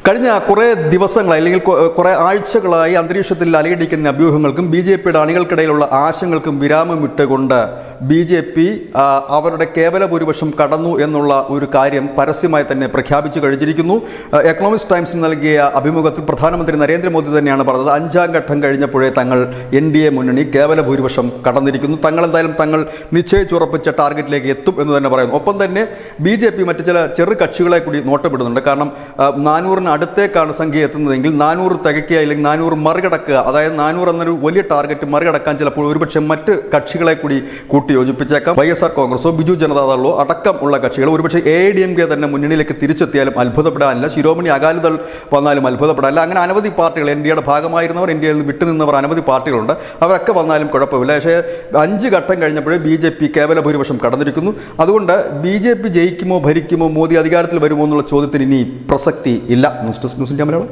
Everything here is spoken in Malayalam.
കഴിഞ്ഞ കുറേ ദിവസങ്ങളായി അല്ലെങ്കിൽ കുറേ ആഴ്ചകളായി അന്തരീക്ഷത്തിൽ അലയടിക്കുന്ന അഭ്യൂഹങ്ങൾക്കും BJPയുടെ അണികൾക്കിടയിലുള്ള ആശങ്കകൾക്കും വിരാമമിട്ടുകൊണ്ട് BJP അവരുടെ കേവല ഭൂരിപക്ഷം കടന്നു എന്നുള്ള ഒരു കാര്യം പരസ്യമായി തന്നെ പ്രഖ്യാപിച്ചു കഴിഞ്ഞിരിക്കുന്നു. എക്കണോമിക്സ് ടൈംസിന് നൽകിയ അഭിമുഖത്തിൽ പ്രധാനമന്ത്രി നരേന്ദ്രമോദി തന്നെയാണ് പറഞ്ഞത്, 5ാം ഘട്ടം കഴിഞ്ഞപ്പോഴേ തങ്ങൾ NDA മുന്നണി കേവല ഭൂരിപക്ഷം കടന്നിരിക്കുന്നു, തങ്ങൾ എന്തായാലും തങ്ങൾ നിശ്ചയിച്ചുറപ്പിച്ച ടാർഗറ്റിലേക്ക് എത്തും എന്ന് തന്നെ പറയുന്നു. ഒപ്പം തന്നെ BJP മറ്റ് ചില ചെറു കക്ഷികളെ കൂടി നോട്ടമിടുന്നുണ്ട്. കാരണം 400 അടുത്തേക്കാണ് സംഖ്യ എത്തുന്നതെങ്കിൽ 400 തികയ്ക്കുക അല്ലെങ്കിൽ 400 മറികടക്കുക, അതായത് 400 എന്നൊരു വലിയ ടാർഗറ്റ് മറികടക്കാൻ ചിലപ്പോൾ ഒരുപക്ഷെ മറ്റ് കക്ഷികളെ കൂടി കൂട്ടിയോജിപ്പിച്ചേക്കാം. YSR കോൺഗ്രസോ ബിജു ജനതാദളോ അടക്കം ഉള്ള കക്ഷികൾ ഒരുപക്ഷെ AIADMK തന്നെ മുന്നണിയിലേക്ക് തിരിച്ചെത്തിയാലും അത്ഭുതപ്പെടാനില്ല. ശിരോമണി അകാലിദൾ വന്നാലും അത്ഭുതപ്പെടാനില്ല. അങ്ങനെ അനവധി പാർട്ടികൾ, NDAയുടെ ഭാഗമായിരുന്നവർ, NDAയിൽ നിന്ന് വിട്ടുനിന്നവർ അനവധി പാർട്ടികളുണ്ട്. അവരൊക്കെ വന്നാലും കുഴപ്പമില്ല. പക്ഷേ 5 ഘട്ടം കഴിഞ്ഞപ്പോഴേ BJP കേവല ഭൂരിപക്ഷം കടന്നിരിക്കുന്നു. അതുകൊണ്ട് BJP ജയിക്കുമോ ഭരിക്കുമോ മോദി അധികാരത്തിൽ വരുമോ എന്നുള്ള ചോദ്യത്തിന് ഇനി പ്രസക്തി ഇല്ല. News desk news India Malayalam.